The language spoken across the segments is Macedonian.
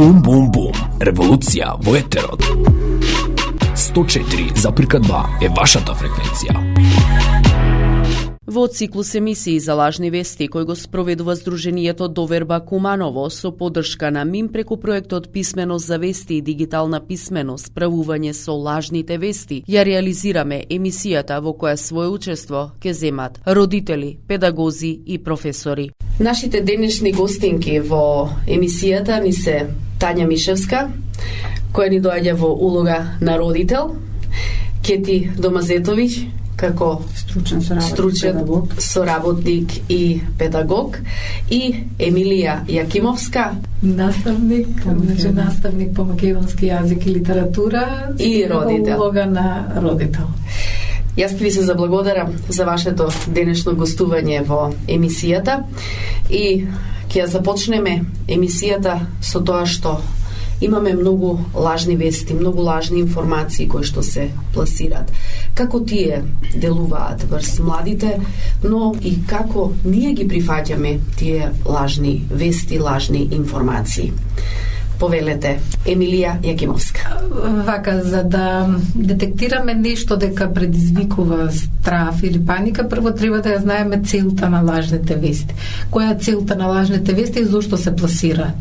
Бум, бум, бум. Револуција во етерот. 104,2 е вашата фреквенција. Во циклус емисии за лажни вести кој го спроведува Сдруженијето Доверба Куманово со поддршка на МИМ преку проектот Писменост за вести и дигитална писменост, справување со лажните вести, ја реализираме емисијата во која своје учество ќе земат родители, педагози и професори. Нашите денешни гостинки во емисијата ни се Тања Мишевска, која ни доаѓа во улога на родител, Кети Домазетовиќ, како стручен соработник и педагог, и Емилија Јакимовска, наставник по македонски јазик и литература и родител. Улога на родител. Јас ви се заблагодарам за вашето денешно гостување во емисијата и ќе ја започнеме емисијата со тоа што имаме многу лажни вести, многу лажни информации кои што се пласираат. Како тие делуваат врз младите, но и како ние ги прифаќаме тие лажни вести, лажни информации. Повелете, Емилија Јакимовска. Вака, за да детектираме нешто дека предизвикува страф или паника, прво треба да ја знаеме целта на лажните вести. Која е целта на лажните вести и зошто се пласираат?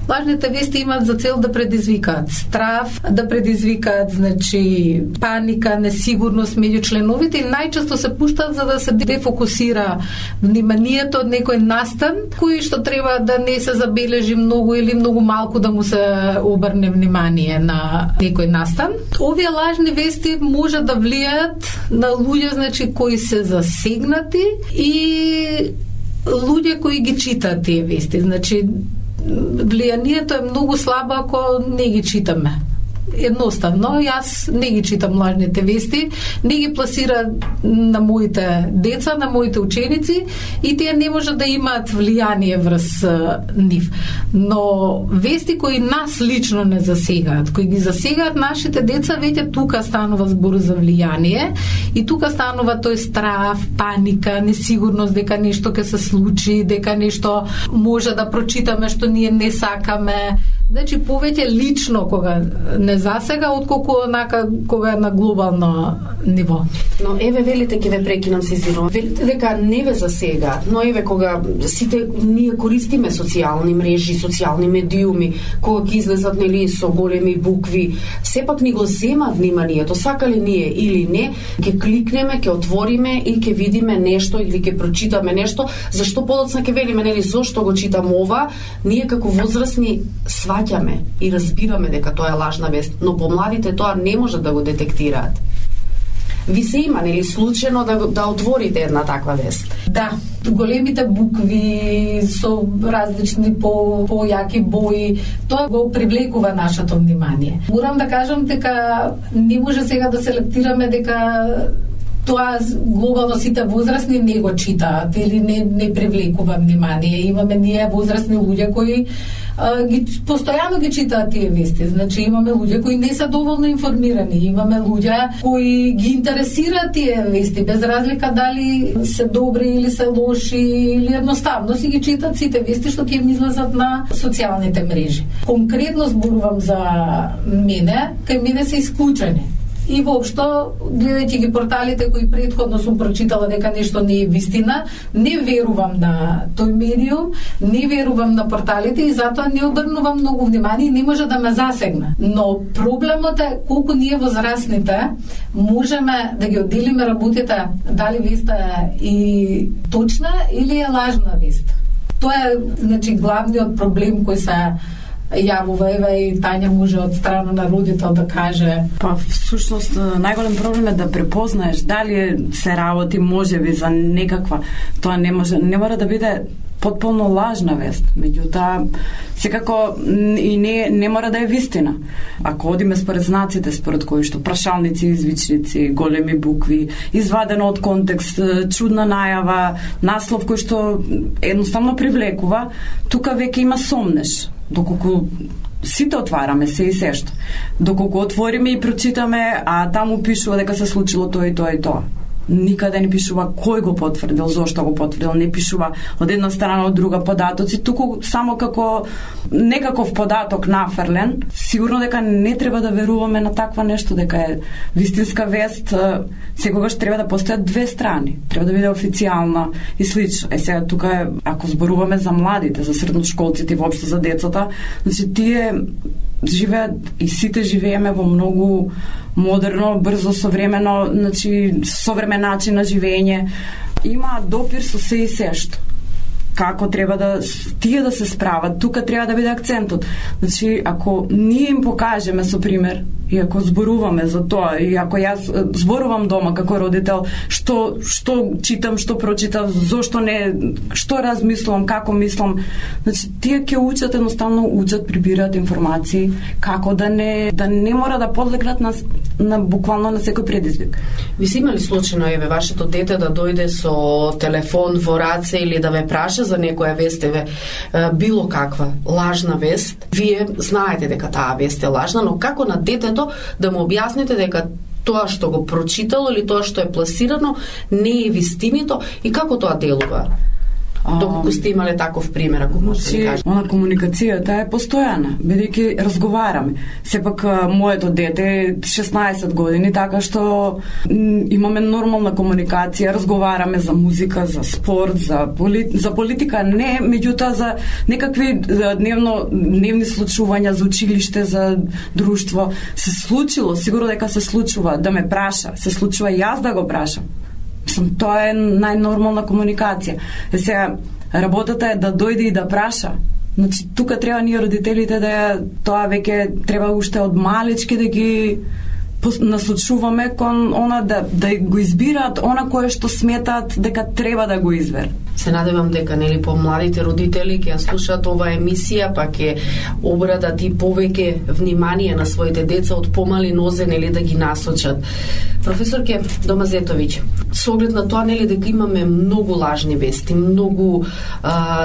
Лажните вести имаат за цел да предизвикаат страф, да предизвикаат, значи, паника, несигурност меѓу членовите и најчесто се пуштаат за да се дефокусира вниманието од некој настан кој што треба да не се забележи многу или многу малку да му се обрне внимание на некој настан. Овие лажни вести може да влијаат на луѓе, значи, кои се засегнати и луѓе кои ги читаат тие вести. Значи, влијанието е многу слабо ако не ги читаме. Едноставно, јас не ги читам лажните вести, не ги пласирам на моите деца, на моите ученици и тие не може да имаат влијание врз нив. Но вести кои нас лично не засегаат, кои ги засегаат нашите деца, веќе тука станува збор за влијание и тука станува тој страф, паника, несигурност дека нешто ќе се случи, дека нешто може да прочитаме што ние не сакаме. Значи, повеќе лично кога не засега, отколку онака кога е на глобално ниво. Но еве, велите, ќе ве прекинам, се извинувам. Велите дека не ве засега, но еве кога сите ние користиме социјални мрежи, социјални медиуми, кога ќе излезат, нели, со големи букви, сепак ни го зема вниманието, сакале ние или не, ќе кликнеме, ќе отвориме и ќе видиме нешто или ќе прочитаме нешто, зашто подоцна ќе велиме, нели, зошто го читам ова, ние како возрастни сваќаме и разбираме дека тоа е лажна вест, но помладите тоа не може да го детектираат. Ви се има, нели, случајно да отворите една таква вест? Да, големите букви со различни појаки бои, тоа го привлекува нашето внимание. Морам да кажам дека не може сега да селектираме дека тоа глобално сите возрастни не го читаат или не привлекува внимание. Имаме ние возрастни луѓе кои постојано ги читаат тие вести. Значи, имаме луѓе кои не се доволно информирани, имаме луѓе кои ги интересираат тие вести, без разлика дали се добри или се лоши, или едноставно си ги читаат сите вести што ќе им излезат на социјалните мрежи. Конкретно зборувам за мене, кај мене се исклучени. И воопшто, гледајќи ги порталите кои претходно сум прочитала дека нешто не е вистина, не верувам на тој медиум, не верувам на порталите и затоа не обрнувам многу внимание и не може да ме засегне. Но проблемот е колку ние возрастните можеме да ги одделиме работите дали веста е и точна или е лажна вест. Тоа е, значи, главниот проблем кој се јавува, ева и Тања може од страна на родител да каже. Па всушност најголем проблем е да препознаеш дали се работи можеби за некаква, тоа не мора да биде потполно лажна вест. Меѓутоа, секако и не мора да е вистина. Ако одиме според знаците, според кои што прашалници, извичници, големи букви, извадено од контекст, чудна најава, наслов кој што едноставно привлекува, тука веќе има сомнеш. Доколку сите отвараме се и сешто. Доколку отвориме и прочитаме, а таму пишува дека се случило тоа и тоа и тоа. никаде не пишува кој го потврдил, зошто го потврдил, не пишува од една страна, од друга податоци, туку само како некаков податок нафрлен. Сигурно дека не треба да веруваме на таква нешто, дека е вистинска вест, секогаш треба да постојат две страни, треба да биде официјална и слично. Сега тука е, ако зборуваме за младите, за средношколците и воопшто за децата, значи тие живеат и сите живееме во многу модерно, брзо, современо, значи современ начин на живење. Има допир со се и сешто. Како треба да тие да се справат, тука треба да биде акцентот. Значи, ако ние им покажеме со пример, и ако зборуваме за тоа, и ако јас зборувам дома како родител, што читам, што прочитам, зошто не, што размислувам, како мислам, значи тие ќе учат, едноставно учат, прибираат информации, како да не мора да подлегнат на буквално на секој предизвик. Ви си имали случајно, вашето дете да дојде со телефон во раце или да ве праша за некоја вест, било каква лажна вест? Вие знаете дека таа вест е лажна, но како на детето да му објасните дека тоа што го прочитало или тоа што е пласирано не е вистинито и како тоа делува? Доколку сте имале таков пример, ако може да кажете. Она комуникацијата е постојана, бидејќи разговараме. Сепак моето дете е 16 години, така што имаме нормална комуникација, разговараме за музика, за спорт, за политика, не, меѓутоа за некакви дневни случувања за училиште, за друштво. Се случило, сигурно дека се случува да ме праша, се случува јас да го прашам. Тоа е најнормална комуникација. Сега, работата е да дојде и да праша. Значи, тука треба ние родителите тоа веќе треба уште од малечки да ги наслучуваме кон она да го избираат она кое што сметаат дека треба да го изберат. Се надевам дека помладите родители ќе ја слушаат оваа емисија, па ќе обратат и повеќе внимание на своите деца од помали нозе, да ги насочат. Професорке Домазетовиќ, со оглед на тоа дека имаме многу лажни вести, многу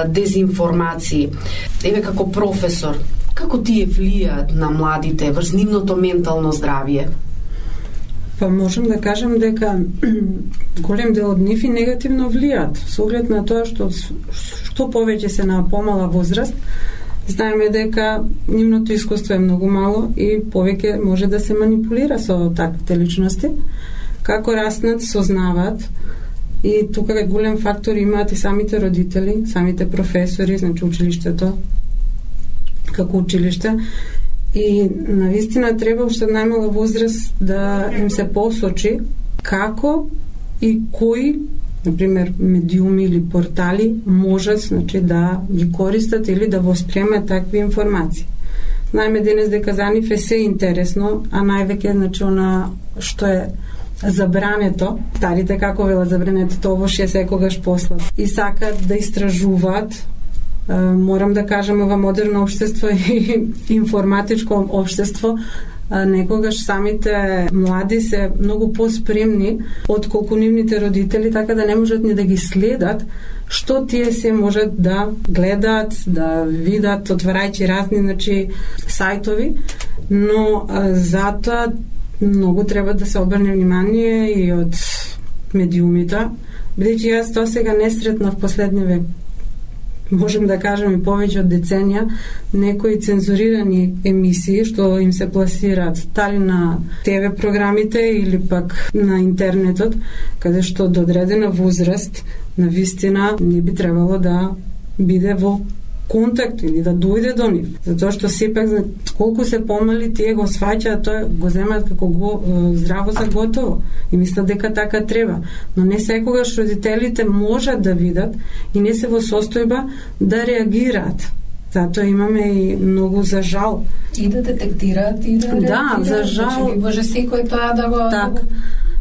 дезинформации. Како професор, како тие влијаат на младите врз нивното ментално здравје? Па можам да кажам дека голем дел од нив и негативно влијаат, со оглед на тоа што повеќе се на помала возраст, знаеме дека нивното искуство е многу мало и повеќе може да се манипулира со таквите личности. Како раснат, сознаваат, и тука е голем фактор имаат и самите родители, самите професори, значи училиштето како училиште. И навистина треба уште најмала возраст да им се посочи како и кои, например, медиуми или портали можат, значи, да ги користат или да восприемат такви информации. Знаеме денес дека за нив е се интересно, а највеќе, значи, она што е забрането, старите како велат забрането, тоа е секогаш послат. И сакат да истражуваат. Морам да кажам, ова модерно општество и информатичко општество, некогаш самите млади се многу поспремни отколку нивните родители, така да не можат ни да ги следат што тие се можат да гледаат, да видат, отварајќи разни, значи, сајтови, но затоа многу треба да се обрне внимание и од медиумите, бидејќи јас тоа сега не сретнав последни век. Можем да кажем и повеќе од деценија, некои цензурирани емисии што им се пласираат дали на ТВ програмите или пак на интернетот, каде што до одредена возраст навистина не би требало да биде во контакт или да дојде до нив. Затоа што сепак колку се помали тие го сваќаат, тоа го земаат како здраво за готово и мислат дека така треба. Но не секогаш родителите можат да видат и не се во состојба да реагираат. Затоа имаме и многу за жал. И да детектираат и да реагираат. Да, за жал. Значи, може секој тоа да го... Так.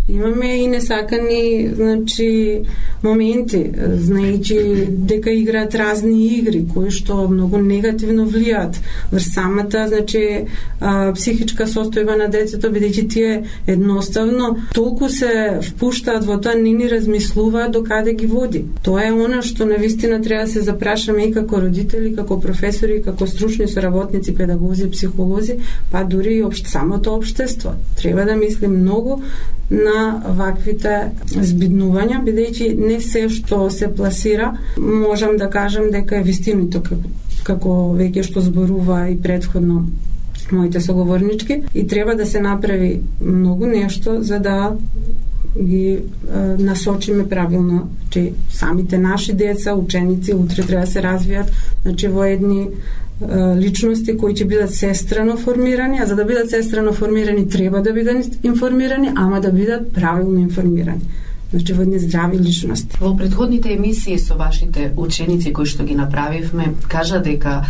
Имаме и несакани, значи, моменти, знаејќи дека играат разни игри кои што многу негативно влијаат врз самата, значи, психичка состојба на детето, бидејќи тие едноставно толку се впуштаат во тоа, не ни размислуваат до каде ги води. Тоа е она што навистина треба да се запрашаме и како родители, како професори, како стручни соработници, педагози, психолози, па дури и самото општество. Треба да мисли многу на на ваквите збиднувања, бидејќи не се што се пласира, можам да кажам дека е вистинито, како веќе што зборува и претходно моите соговорнички, и треба да се направи многу нешто за да ги насочиме правилно, че самите наши деца, ученици утре треба да се развијат, значи во едни личности кои ќе бидат сестрано формирани, а за да бидат сестрано формирани треба да бидат информирани, ама да бидат правилно информирани. Значи во едни здрави личности. Во претходните емисии со вашите ученици кои што ги направивме, кажа дека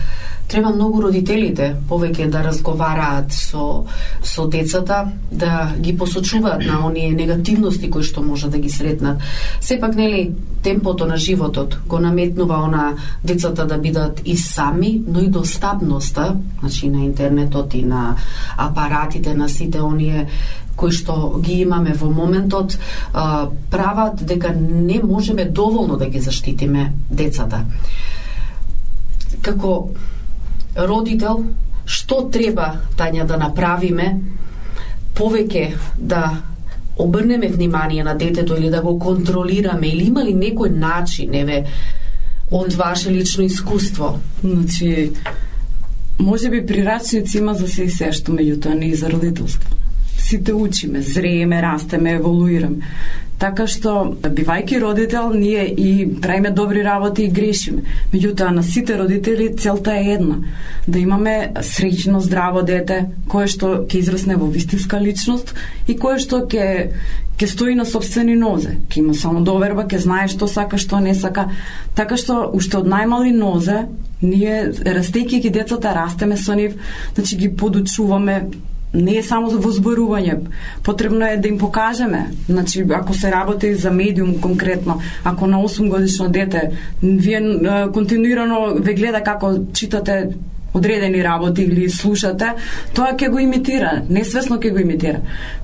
треба многу родителите повеќе да разговараат со децата, да ги посочуваат на оние негативности кои што може да ги сретнат. Сепак, нели, темпото на животот го наметнува она децата да бидат и сами, но и достапноста, значи на интернетот и на апаратите, на сите оние кои што ги имаме во моментот, прават дека не можеме доволно да ги заштитиме децата. Како родител, што треба, Тања, да направиме повеќе да обрнеме внимание на детето или да го контролираме, или има ли некој начин, еве, од ваше лично искуство? Значи, може би прирачници има за се и се, што меѓутоа не и за родителство. Сите учиме, зрееме, растеме, еволуираме. Така што, бивајќи родител, ние и правиме добри работи и грешиме. Меѓутоа, на сите родители целта е една. Да имаме среќно, здраво дете, кое што ќе израсне во вистинска личност и кое што ќе стои на сопствени нозе. Ќе има само доверба, ќе знае што сака, што не сака. Така што, уште од најмали нозе, ние, растејќи ги децата, растеме со нив, значи ги подучуваме. Не е само за возборување, потребно е да им покажеме. Значи, ако се работи за медиум конкретно, ако на 8 годишно дете вие континуирано ве гледа како читате одредени работи или слушате, тоа ќе го имитира, несвесно ќе го имитира.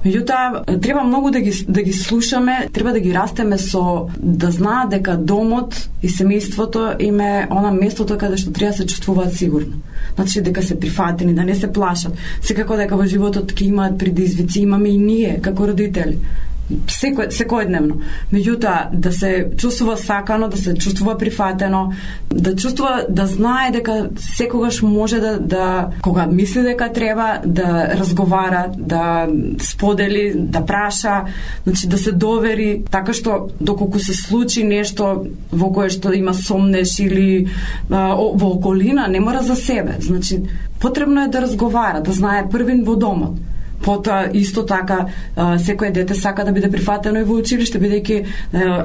Меѓутоа, треба многу да ги слушаме, треба да ги растеме со да знаат дека домот и семејството им е она местото каде што треба да се чувствуваат сигурно. Значи дека се прифатени, да не се плашат. Секако дека во животот ќе имаат предизвици, имаме и ние како родители. Секојдневно. Меѓутоа, да се чувствува сакано, да се чувствува прифатено, да чувствува, да знае дека секогаш може да кога мисли дека треба, да разговара, да сподели, да праша, значи да се довери, така што доколку се случи нешто во кое што има сомнеш или во околина, не мора за себе. Значи, потребно е да разговара, да знае првин во домот. Потоа, исто така, секој дете сака да биде прифатено и во училиште, бидејќи,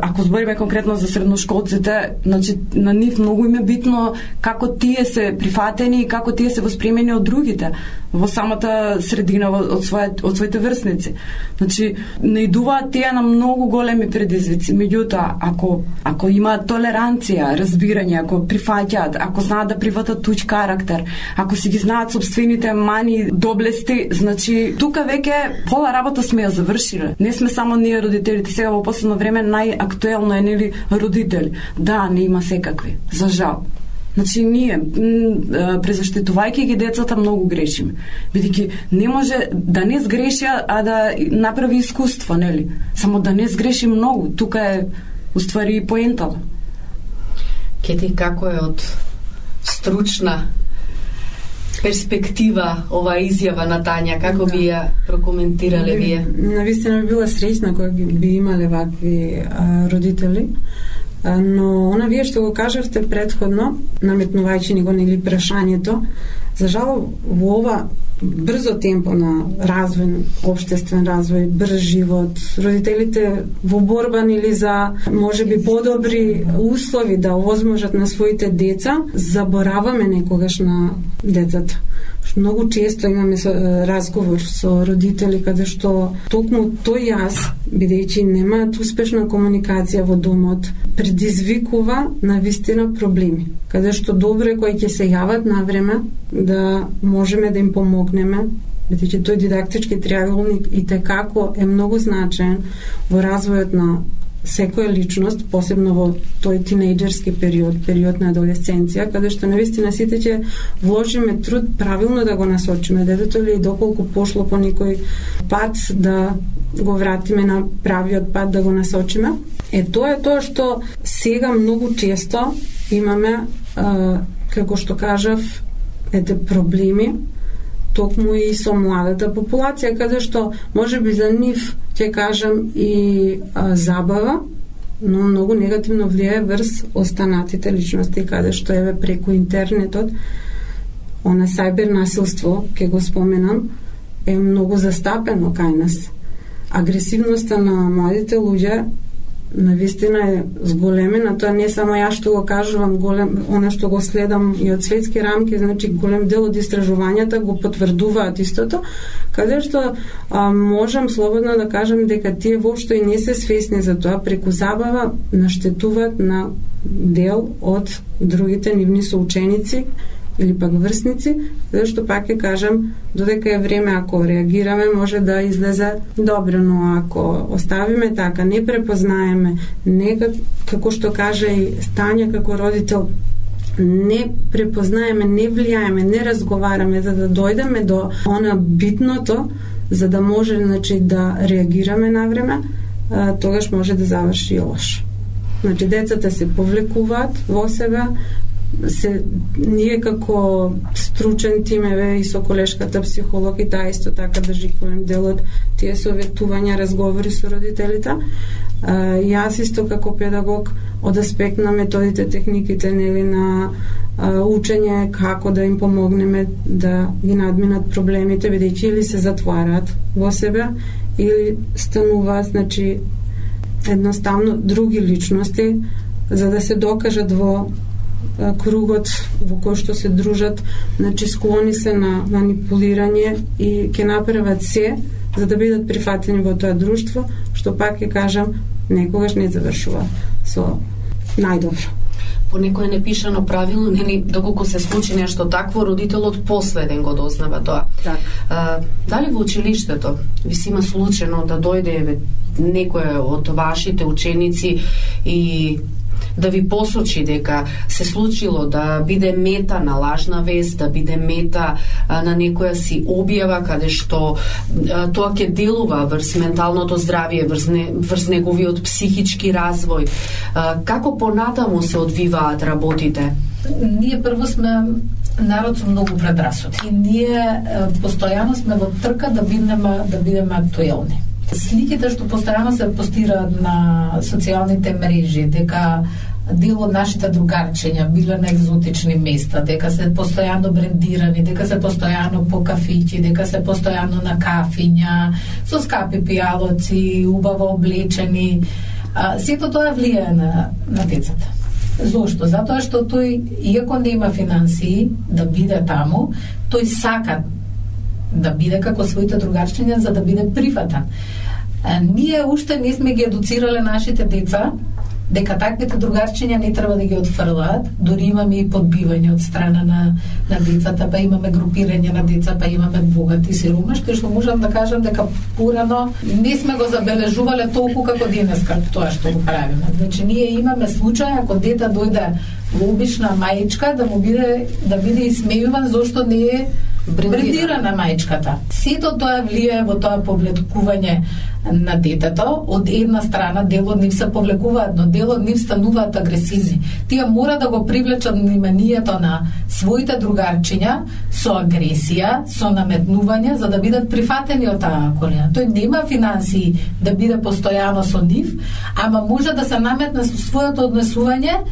ако збориме конкретно за средношколците, значи, на нив многу им е битно како тие се прифатени и како тие се восприемени од другите во самата средина, од своите врсници. Значи, наидуваат тие на многу големи предизвици. Меѓутоа, ако имаат толеранција, разбирање, ако прифаќаат, ако знаат да приватат туѓ карактер, ако си ги знаат собствените мани, доблести, значи, тука веќе пола работа сме ја завршиле. Не сме само ние родителите. Сега во последно време најактуелно е, нели, родители. Да, не има секакви. За жал. Значи, ние, презаштитувајќи ги децата, многу грешиме. Бидејќи не може да не сгреши, а да направи искуство, нели? Само да не сгреши многу. Тука е, уствари, поентала. Кети, како е од стручна перспектива ова изјава на Тања, како би ја прокоментирале вие? Навистина би била среќна кога би имале вакви родители, но она вие што го кажавте претходно, наметнувајќи ни го нели прашањето, за жал во ова брзо темпо на развој, општествен развој, брз живот, родителите во борба или за можеби подобри услови да овозможат на своите деца, забораваме некогаш на децата. Многу често имаме разговор со родители каде што токму тој јас, бидејќи немаат успешна комуникација во домот, предизвикува навистина проблеми. Каде што добро е кои ќе се јават на време да можеме да им помогнеме, бидејќи тој дидактички триаголник и те како е многу значаен во развојот на секоја личност, посебно во тој тинејџерски период на адолесценција, каде што навистина сите ќе вложиме труд правилно да го насочиме детето или доколку пошло по некој пат да го вратиме на правиот пат, да го насочиме. Тоа е тоа што сега многу често имаме, како што кажав, проблеми токму и со младата популација, каде што можеби за нив ќе кажам и забава, но многу негативно влијае врз останатите личности, каде што еве преку интернетот, она сајбер насилство, ќе го споменам, е многу застапено кај нас. Агресивноста на младите луѓе навистина е зголемена, тоа не само ја што го кажувам, она што го следам и од светски рамки, значи голем дел од истражувањата го потврдуваат истото, каде што можам слободно да кажам дека тие воопшто и не се свесни за тоа, преку забава наштетуваат на дел од другите нивни соученици или пак врсници, зашто пак ќе кажам, додека е време, ако реагираме, може да излезе добро, но ако оставиме така, не препознаеме, не како што каже и Тања како родител, не препознаеме, не влијаеме, не разговараме за да дојдеме до она битното, за да може, значи, да реагираме на време, тогаш може да заврши лошо. Значи, децата се повлекуваат во себе, ние како стручен тим и со колешката психолог и таа исто така држи голем дел од тие советувања, разговори со родителите. Јас исто како педагог од аспект на методите, техниките, нели, на учење, како да им помогнеме да ги надминат проблемите, бидејќи или се затвараат во себе или стануваат, значи, едноставно други личности за да се докажат во кругот во кој што се дружат, значи склони се на манипулирање и ќе направат се за да бидат прифатени во тоа друштво, што пак ќе кажам, некогаш не завршува со најдобро. По некое непишано правило, доколку се случи нешто такво, родителот последен го дознава тоа. Так. Дали во училиштето ви си има случајно да дојде некој од вашите ученици и да ви посочи дека се случило да биде мета на лажна вест, да биде мета на некоја си објава каде што тоа ќе делува врз менталното здравје, врз неговиот психички развој. Како понатаму се одвиваат работите? Ние прво сме народ со многу предрасуди. И ние постојано сме во трка да бидеме актуелни. Сликите што постојано се постираат на социјалните мрежи, дека дел од нашите другарчиња биле на екзотични места, дека се постојано брендирани, дека се постојано по кафиќи, дека се постојано на кафиња, со скапи пијалоци, убаво облечени. Сето тоа влијае на децата. Зошто? Затоа што тој, иако не има финансии да биде таму, тој сака да биде како своите другарчиња за да биде прифатен. Ние уште не сме ги едуцирале нашите деца дека таквите другарчиња не треба да ги отфрлаат, дори имаме и подбивање од страна на децата, па имаме групирање на деца, па имаме богати, сиромашни, што можам да кажам дека порано не сме го забележувале толку како денеска тоа што го правиме. Значи ние имаме случај ако дете дојде во обична маичка да биде исмејуван зошто не е брендирана маичката. Сето тоа влијае во тоа повлекување на детето. Од една страна дел од нив се повлекуваат, но дел од нив стануваат агресивни. Тие мора да го привлечат вниманието на своите другарчиња со агресија, со наметнување, за да бидат прифатени од таа околина. Тој нема финансии да биде постојано со нив, ама може да се наметне со своето однесување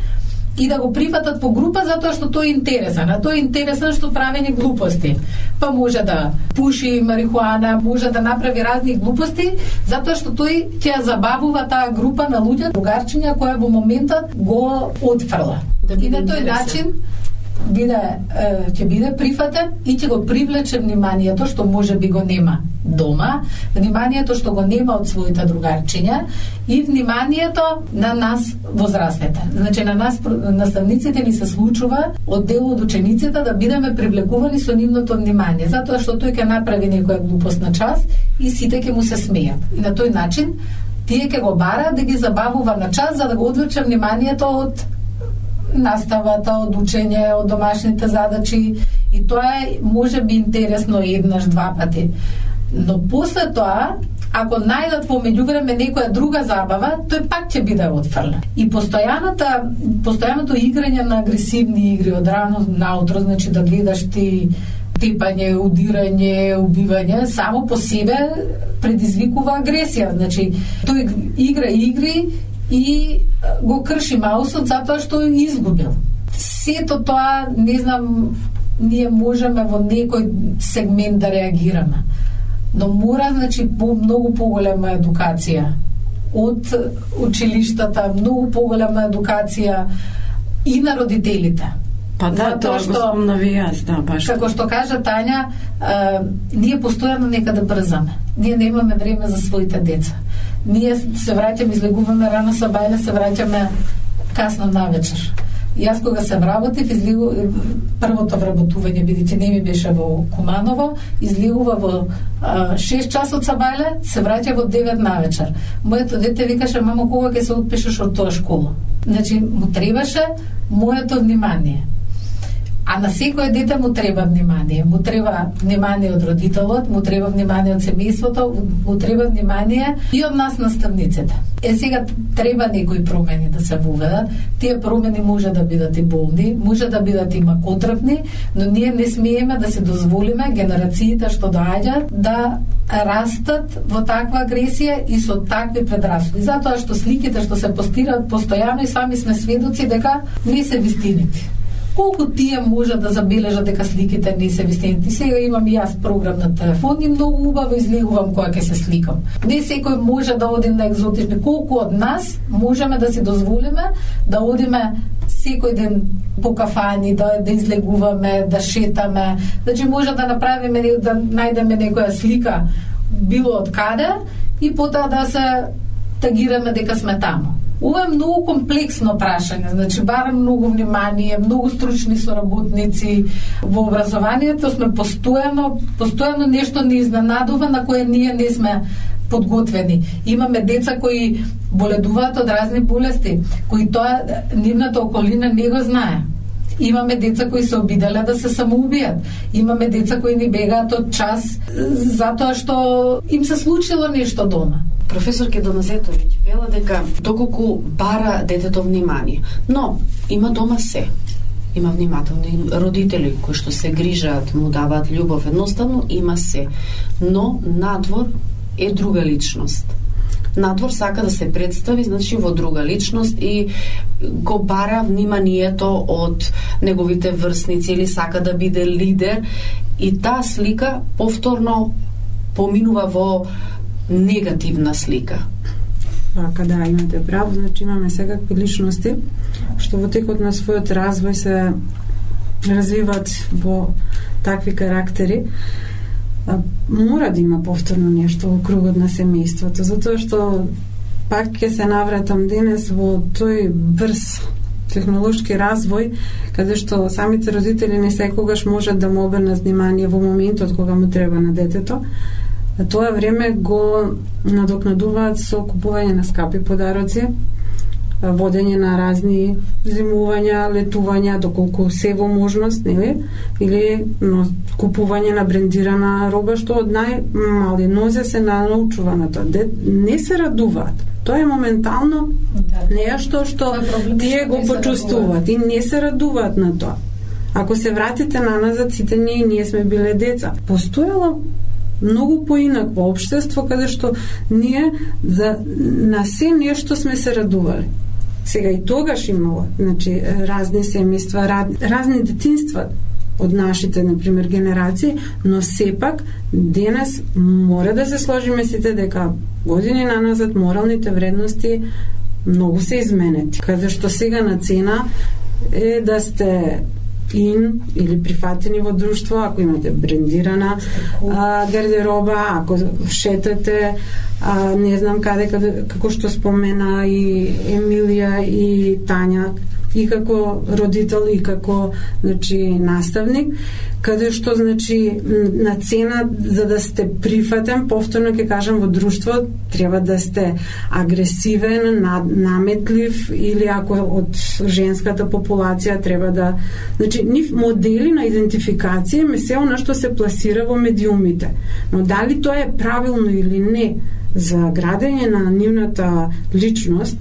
и да го прифатат по група затоа што тој е интересен. А тој е интересен што правени глупости. Па може да пуши марихуана, може да направи разни глупости, затоа што тој ќе забавува таа група на луѓе, другарчиња која во моментот го отфрла. И на тој начин ќе биде прифатен и ќе го привлече вниманието што може би го нема дома, вниманието што го нема од своите другарчиња и вниманието на нас возрастните. Значи на нас наставниците ни се случува од дел од учениците да бидеме привлекувани со нивното внимание, затоа што тој ќе направи некоја глупост на час и сите ќе му се смеат. И на тој начин Тие ќе го бараат да ги забавува на час за да го одвлече вниманието од наставата, од учење, од домашните задачи, и тоа е можеби интересно еднаш, два пати. Но после тоа, ако најдат во меѓувреме некоја друга забава, тој пак ќе биде отфрлен. И постојаното играње на агресивни игри од рано наутро, значи да гледаш ти тепање, удирање, убивање, само по себе предизвикува агресија. Значи, тој игра игри и го крши маусот затоа што изгубил. Сето тоа, не знам, ние можеме во некој сегмент да реагираме. Но мора, значи, многу поголема едукација од училиштата, многу поголема едукација и на родителите. Па да, тоа го спомнав и јас, да, баш. Како што кажа Тања, ние постојано некаде брзаме. Ние немаме време за своите деца. Ние се враќаме, излегуваме рано со бајле, се враќаме касно навечер. Јас кога се вработив, првото вработување, бидејќи не ми беше во Куманово, излегува во 6 часот са бајле, се враќа во 9 навечер. Моето дете викаше: мамо, кога ќе се отпишеш од тоа школа? Значи, му требаше моето внимание. А на секој дете му треба внимание. Му треба внимание од родителот, му треба внимание од семејството, му треба внимание и од нас наставниците. Сега треба некои промени да се воведат. Тие промени може да бидат и болни, може да бидат и макотрпни, но ние не смееме да се дозволиме генерациите што доаѓаат да растат во таква агресија и со такви предрасуди. Затоа што сликите што се постираат постојано и сами сме сведоци дека не се вистините. Колку тие може да забележат дека сликите не се вистините. Сега имам и јас програм на телефон и многу убаво излегувам кога ќе се сликам. Не секој може да оди на екзотични. Колку од нас можеме да си дозволиме да одиме секој ден по кафани, да излегуваме, да шетаме. Значи може да направиме, да најдеме некоја слика било од каде и потоа да се тагираме дека сме таму. Ова е многу комплексно прашање, значи барам многу внимание, многу стручни соработници. Во образованието сме постојано нешто не изненадува на кое ние не сме подготвени. Имаме деца кои боледуваат од разни болести, кои тоа нивната околина не го знае. Имаме деца кои се обиделе да се самоубијат. Имаме деца кои ни бегаат од час затоа што им се случило нешто дома. Професор Кедоназетовиќ вела дека доколку бара детето внимание, но има дома се. Има внимателни родители кои што се грижаат, му даваат љубов, едноставно има се. Но надвор е друга личност. Надвор сака да се представи, значи во друга личност и го бара вниманието од неговите врсници или сака да биде лидер и таа слика повторно поминува во негативна слика. Вака, да, имате право, значи имаме секакви личности што во текот на својот развој се развиваат во такви карактери. Мора да има повторно нешто во кругот на семејството, затоа што пак ќе се навратам денес во тој брз технолошки развој, каде што самите родители не секогаш можат да му обрнат внимание во моментот кога му треба на детето. Тоа време го надокнадуваат со купување на скапи подароци, водење на разни зимувања, летувања, доколку се во можност, нели? Или купување на брендирана роба, што од најмали нозе се научува на тоа. Не се радуваат. Тоа е моментално нешто што тие го почувствуваат и не се радуваат на тоа. Ако се вратите наназад, сите ние сме биле деца. Постоело многу поинакво општество каде што ние на се нешто сме се радували. Сега и тогаш имало, значи разни семејства, разни детинства од нашите, например, генерации, но сепак денес мора да се сложиме сите дека години наназад моралните вредности многу се изменети. Каде што сега на цена е да сте или прифатени во друштво, ако имате брендирана гардероба, ако шетате, не знам каде, како што спомена и Емилија и Тања, и како родител и како наставник, каде што на цена за да сте прифатен, повторно ќе кажам, во друштво треба да сте агресивен, наметлив, или ако од женската популација треба да нив модели на идентификација ме се она што се пласира во медиумите. Но дали тоа е правилно или не за градење на нивната личност,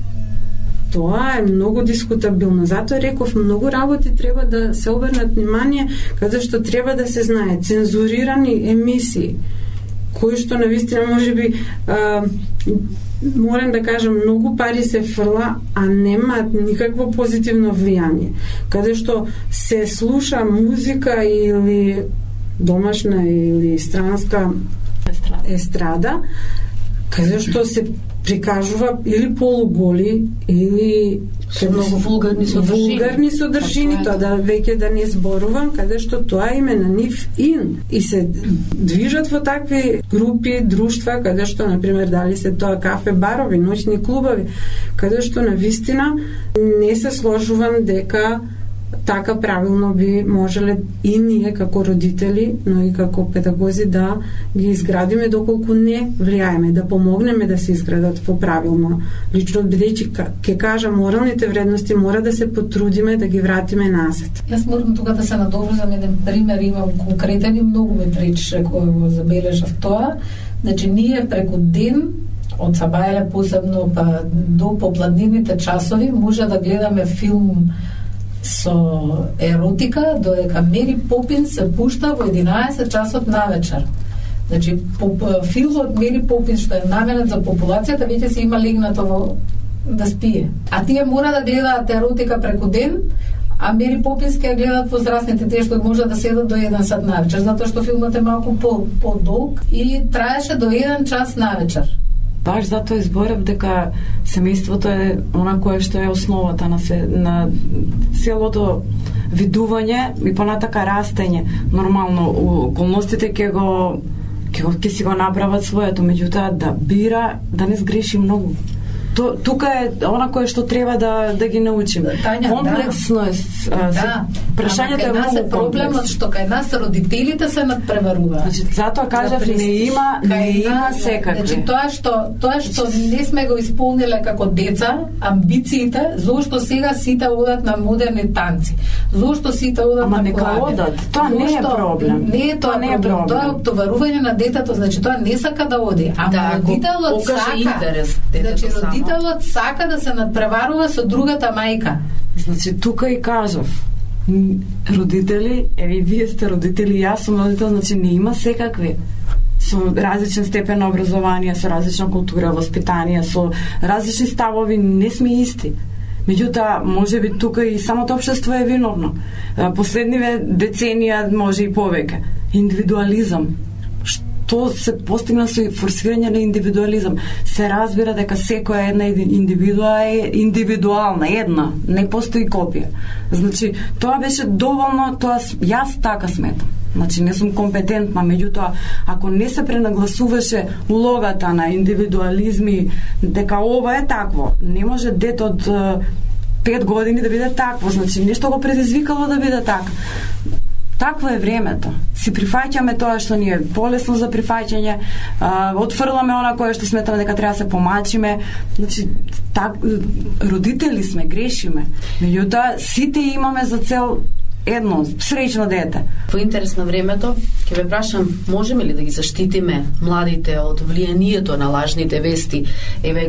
тоа е многу дискутабилно. Затоа реков, многу работи треба да се обрнат внимание, каде што треба да се знае цензурирани емисии, кои што навистина можеби морам да кажам, многу пари се фрла, а немаат никакво позитивно влијание. Каде што се слуша музика или домашна или странска естрада, каде што се прикажува или полуголи, или многу вулгарни содржини, тоа да веќе да не зборувам, каде што тоа име на нив ин. И се движат во такви групи, друштва, каде што, например, дали се тоа кафе барови, ноќни клубови, каде што навистина не се сложувам дека така правилно би можеле и ние како родители, но и како педагози да ги изградиме доколку не влијаеме, да помогнеме да се изградат по правилно. Лично бидејќи ќе кажам, моралните вредности мора да се потрудиме да ги вратиме назад. Јас морам тука да се надоврзам, еден пример имам конкретен и многу ме причеше кој го забележав тоа. Ние преку ден од сабајле посебно па до попладнивните часови може да гледаме филм со еротика, додека Мери Попинс се пушта во 11 часот навечер. Филмот Мери Попинс, што е наменет за популацијата, веќе се има легнато во да спие. А тие мора да гледаат еротика преку ден, а Мери Попинс ќе гледаат возрастните, тие што може да седат до 1 сат навечер, затоа што филмот е малку по-долг и траеше до 1 час навечер. Баш затоа изборев дека семејството е она кое што е основата на целото видување и понатака растење. Нормално околностите ќе си го направат своето, меѓутоа да бира, да не сгреши многу. Тука е она кое што треба да ги научим. Комплексно е. Прашањето е многу комплексно. Проблемот што кај нас родителите се надпреваруваат. Затоа кажав, не има секакви. Тоа што не сме го исполниле како деца, амбициите, зошто сега сите одат на модерни танци. Зошто сите одат на клаби. Тоа не е проблем. Не е тоа проблем. Тоа е оптоварување на детето, тоа не сака да оди. Ама родителот сака. Родителот сака да се надпреварува со другата мајка. Тука и кажав, родители, вие сте родители, јас сум родител, не има секакви. Со различен степен на образование, со различна култура, воспитание, со различни ставови, не сме исти. Меѓутоа, може би тука и самото општество е виновно. Последниве деценија, може и повеќе. Индивидуализам. Што се постигна со форсирање на индивидуализам. Се разбира дека секоја една индивидуа е индивидуална, една, не постои копија. Тоа беше доволно, јас така сметам. Не сум компетентна, меѓутоа, ако не се пренагласуваше улогата на индивидуализми, дека ова е такво, не може дете од 5 години да биде такво, нешто го предизвикало да биде така. Такво е времето. Си прифаќаме тоа што ни е полесно за прифаќање, отфрламе она кое што сметаме дека треба да се помачиме. Родители сме, грешиме. Меѓутоа, сите имаме за цел едно, среќно дете. Во интерес на времето, ќе ве прашам, можеме ли да ги заштитиме младите од влијанието на лажните вести?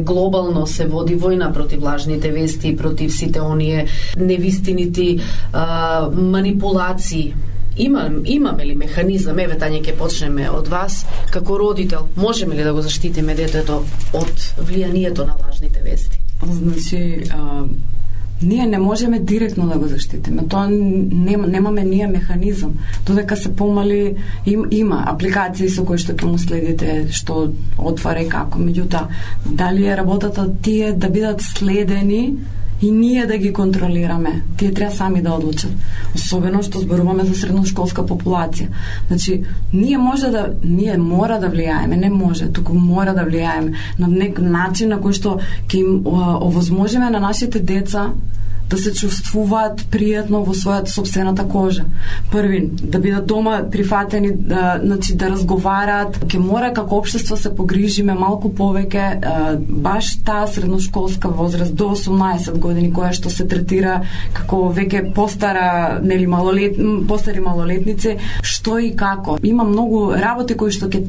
Глобално се води војна против лажните вести, против сите оние невистинити манипулации. Имаме ли механизам? Тања, ќе почнеме од вас. Како родител, можеме ли да го заштитиме детето од влијанието на лажните вести? Ние не можеме директно да го заштитиме. Тоа немаме ние механизам. Додека се помали, има апликации со кои што ќе му следите што отвара и како. Меѓутоа, дали е работата тие да бидат следени и ние да ги контролираме. Тие треба сами да одлучат. Особено што зборуваме за средношколска популација. Ние мора да влијаеме, не може, туку мора да влијаеме на некој начин на кој што ќе им овозможиме на нашите деца да се чувствуваат пријатно во својата сопствената кожа. Први, да бидат дома прифатени, значи да разговараат. Ке мора како општество се погрижиме малку повеќе баш таа средношколска возраст до 18 години која што се третира како веќе постара, нели постари малолетници, што и како. Има многу работи кои што ќе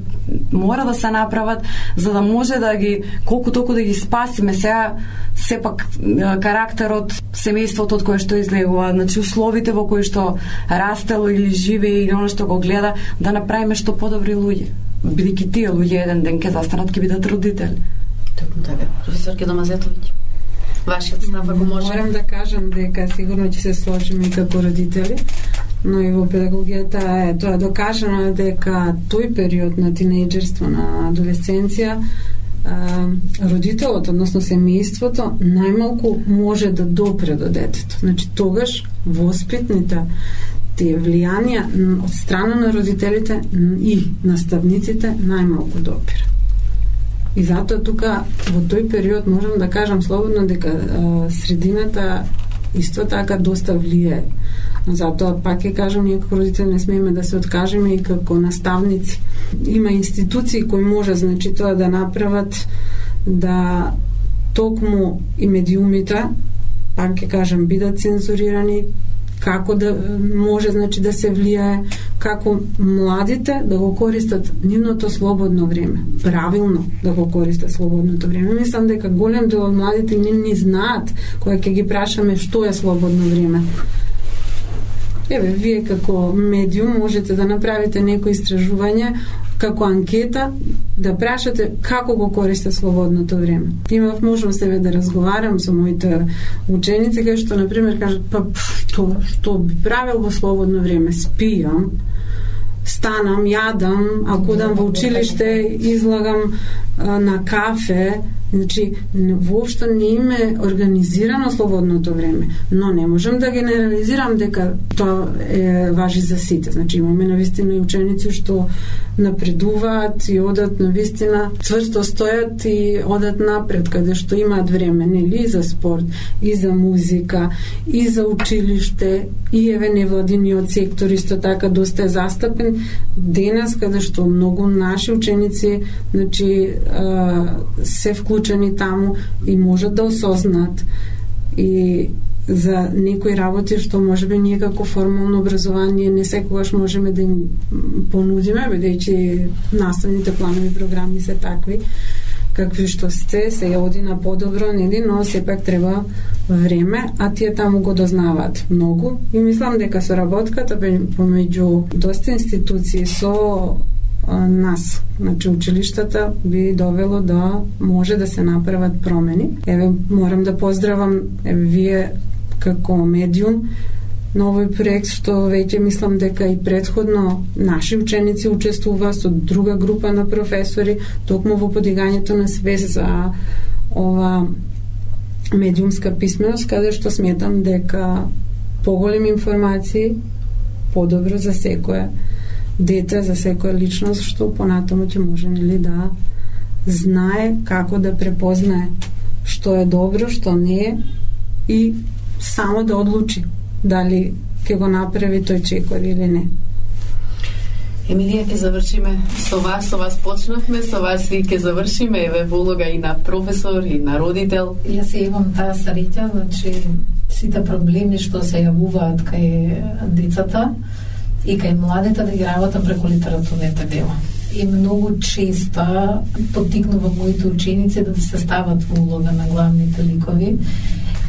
мора да се направат за да може да ги колку толку да ги спасиме. Сега сепак карактерот, семејството од кое што излегува, значи условите во кои што растело или живее или оно што го гледа, да направиме што подобри луѓе. Бидејќи тие луѓе еден ден ќе застанат, ќе бидат родители. Токму така. Професор Домазетовиќ, вашиот став ако може. Морам да кажам дека сигурно ќе се сложиме и како родители, но и во педагогијата е тоа докажано дека тој период на тинејџерство, на адолесценција, родителот, односно семејството, најмалку може да допре до детето. Значи, тогаш воспитните тие влијанија од страна на родителите и наставниците најмалку допира. И затоа тука во тој период можам да кажам слободно дека средината исто така доста влијае. Затоа пак ќе кажам, ние како родители не смееме да се откажеме и како наставници. Има институции кои може, значи, тоа да направат, да токму и медиумите, пак ќе кажам, бидат цензурирани, како да може, значи, да се влијае, како младите да го користат нивното слободно време, правилно да го користат слободното време. Мислам дека голем дел од младите не знаат, кога ќе ги прашаме што е слободно време. Еве, вие како медиум можете да направите некои истражување, како анкета, да прашате како го користат слободното време. Имав можност себе да разговарам со моите ученици, кај што, например, кажат, па, што би правил во слободно време? Спијам, станам, јадам, ако одам во училиште, излагам на кафе. Значи, воопшто не им е организирано слободното време, но не можам да генерализирам дека тоа важи за сите. Значи, имаме навистина и ученици што напредуваат и одат навистина, цврсто стојат и одат напред, каде што имаат време, нели, и за спорт, и за музика, и за училиште, и еве невладиниот сектор исто така доста е застапен денес, каде што многу наши ученици, значи, се вклучени таму и можат да осознаат и за некои работи што можеби ние како формално образование не секогаш можеме да им понудиме, бидејќи наставните планови и програми се такви какви што се оди на подобро, нели, но сепак треба време, а тие таму го дознаваат многу и мислам дека соработката помеѓу доста институции со нас, значи училиштата, би довело да може да се направат промени. Еве, морам да поздравам вие како медиум на овој проект, што веќе мислам дека и предходно наши ученици учествуваат со друга група на професори, токму во подигањето на свест за ова медиумска писменост, каде што сметам дека поголеми информации подобро за секоја дете, за секоја личност, што понатаму ќе може, нели, да знае како да препознае што е добро, што не е и само да одлучи дали ќе го направи тој чекор или не. Емилија, ќе завршиме со вас почнавме, со вас и ќе завршиме, еве, во улога и на професор, и на родител. Јас имам таа среќа, значи, сите проблеми што се јавуваат кај децата и кај младите да ги работам преку литературните дела. И многу често поттикнувам моите ученици да се стават во улога на главните ликови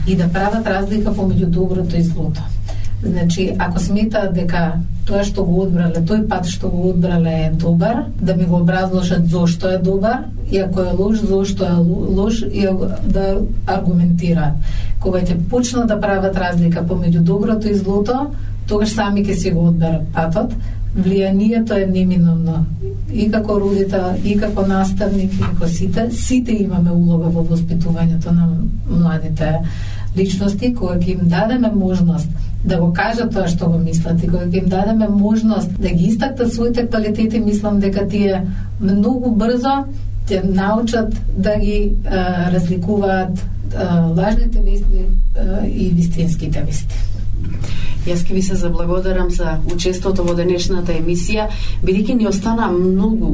и да прават разлика помеѓу доброто и злото. Значи, ако сметаат дека тоа што го одбрале, тој пат што го одбрале е добар, да ми го образложат зошто е добар, и ако е лош, зошто е лош, и да аргументираат. Кога ќе почнат да прават разлика помеѓу доброто и злото, тогаш сами ќе си го одберат патот. Влијанието е неминовно. И како родител, и како наставник, и како сите имаме улога во воспитувањето на младите личности, кога ќе им дадеме можност да го кажат тоа што го мислат и кога ќе им дадеме можност да ги истакнат своите квалитети, мислам дека тие многу брзо ќе научат да ги разликуваат лажните вести и вистинските вести. Јас ќе ви се заблагодарам за учеството во денешната емисија, бидејќи ни остана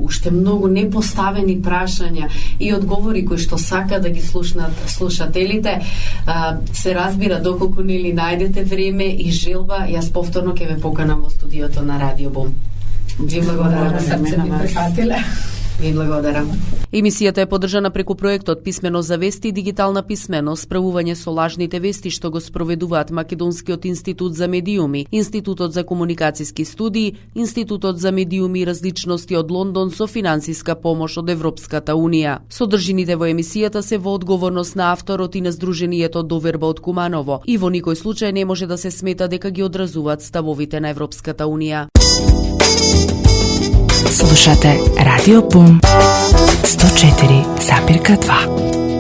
уште многу непоставени прашања и одговори кои што сака да ги слушнат слушателите. Се разбира доколку нели најдете време и желба, јас повторно ќе ве поканам во студиото на Радио Бум. Ви благодарам. Срце ми прифатиле. Ви благодарам. Емисијата е поддржана преку проектот Писмено за вести и дигитална писменост, справување со лажните вести што го спроведуваат Македонскиот институт за медиуми, Институтот за комуникацијски студии, Институтот за медиуми и различности од Лондон со финансиска помош од Европската Унија. Содржините во емисијата се во одговорност на авторот и на Сдруженијето Доверба од Куманово и во никој случај не може да се смета дека ги одразуваат ставовите на Европската Унија. Слушате Радио Бум 104,2.